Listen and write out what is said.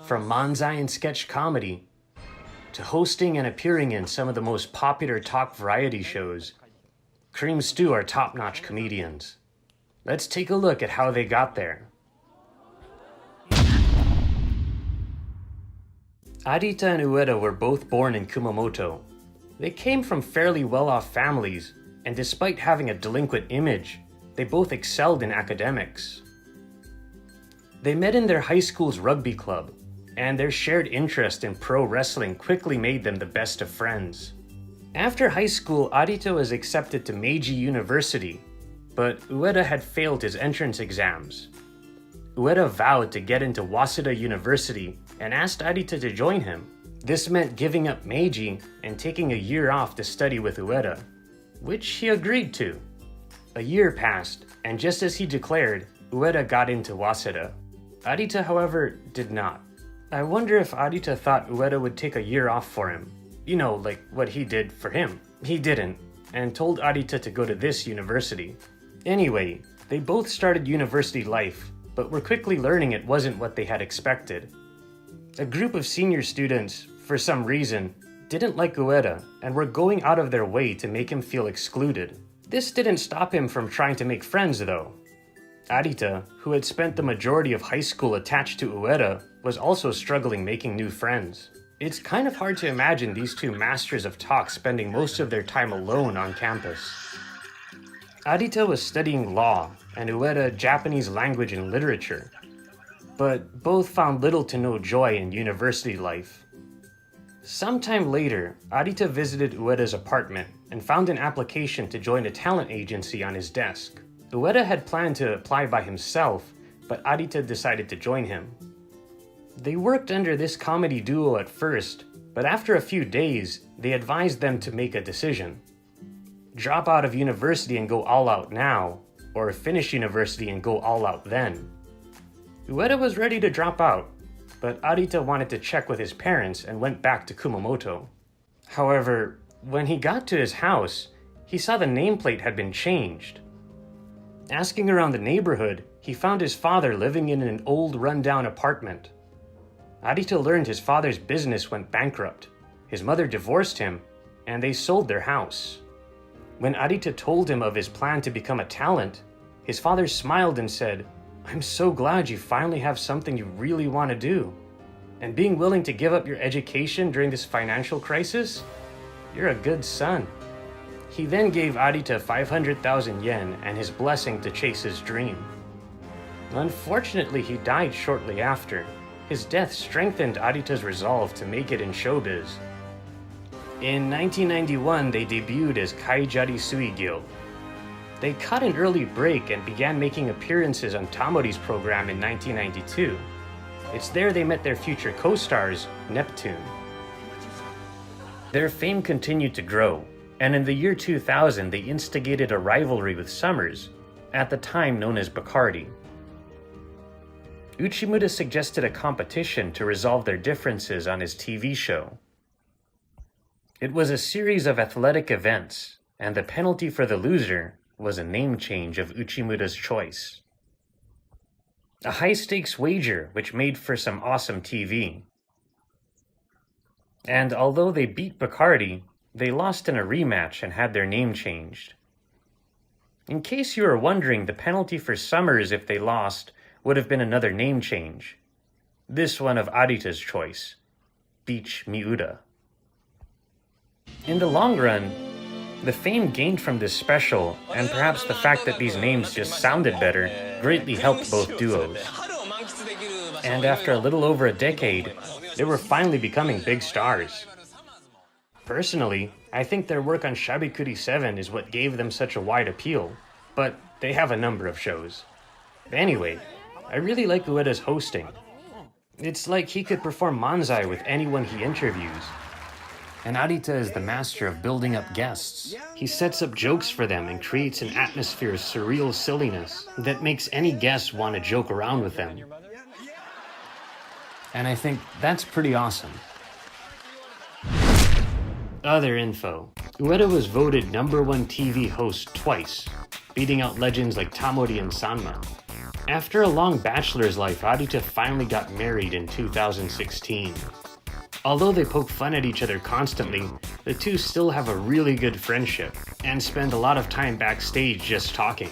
From manzai and sketch comedy, to hosting and appearing in some of the most popular talk variety shows, Cream Stew are top-notch comedians. Let's take a look at how they got there. Arita and Ueda were both born in Kumamoto. They came from fairly well-off families, and despite having a delinquent image, they both excelled in academics. They met in their high school's rugby club, and their shared interest in pro wrestling quickly made them the best of friends. After high school, Arita was accepted to Meiji University, but Ueda had failed his entrance exams. Ueda vowed to get into Waseda University and asked Arita to join him. This meant giving up Meiji and taking a year off to study with Ueda, which he agreed to. A year passed, and just as he declared, Ueda got into Waseda. Arita, however, did not. I wonder if Arita thought Ueda would take a year off for him. You know, like what he did for him. He didn't, and told Arita to go to this university. Anyway, they both started university life, but were quickly learning it wasn't what they had expected. A group of senior students, for some reason, didn't like Ueda and were going out of their way to make him feel excluded. This didn't stop him from trying to make friends, though. Arita, who had spent the majority of high school attached to Ueda, was also struggling making new friends. It's kind of hard to imagine these two masters of talk spending most of their time alone on campus. Arita was studying law, and Ueda Japanese language and literature, but both found little to no joy in university life. Sometime later, Arita visited Ueda's apartment and found an application to join a talent agency on his desk. Ueda had planned to apply by himself, but Arita decided to join him. They worked under this comedy duo at first, but after a few days, they advised them to make a decision. Drop out of university and go all out now, or finish university and go all out then. Ueda was ready to drop out, but Arita wanted to check with his parents and went back to Kumamoto. However, when he got to his house, he saw the nameplate had been changed. Asking around the neighborhood, he found his father living in an old rundown apartment. Arita learned his father's business went bankrupt, his mother divorced him, and they sold their house. When Arita told him of his plan to become a talent, his father smiled and said, "I'm so glad you finally have something you really want to do. And being willing to give up your education during this financial crisis? You're a good son." He then gave Arita 500,000 yen and his blessing to chase his dream. Unfortunately, he died shortly after. His death strengthened Arita's resolve to make it in showbiz. In 1991, they debuted as海砂利水魚. They caught an early break and began making appearances on Tamori's program in 1992. It's there they met their future co-stars, Neptune. Their fame continued to grow, and in the year 2000 they instigated a rivalry with Summers, at the time known as Bacardi. Uchimura suggested a competition to resolve their differences on his TV show. It was a series of athletic events, and the penalty for the loser was a name change of Uchimura's choice. A high-stakes wager which made for some awesome TV. And although they beat Bacardi, they lost in a rematch and had their name changed. In case you were wondering, the penalty for Summers if they lost would have been another name change. This one of Arita's choice, Beach Miuda. In the long run, the fame gained from this special, and perhaps the fact that these names just sounded better, greatly helped both duos. And after a little over a decade, they were finally becoming big stars. Personally, I think their work on Shabekuri 7 is what gave them such a wide appeal, but they have a number of shows. Anyway, I really like Ueda's hosting. It's like he could perform manzai with anyone he interviews. And Arita is the master of building up guests. He sets up jokes for them and creates an atmosphere of surreal silliness that makes any guest want to joke around with them. And I think that's pretty awesome. Other info. Ueda was voted #1 TV host twice, beating out legends like Tamori and Sanma. After a long bachelor's life, Arita finally got married in 2016. Although they poke fun at each other constantly, the two still have a really good friendship and spend a lot of time backstage just talking.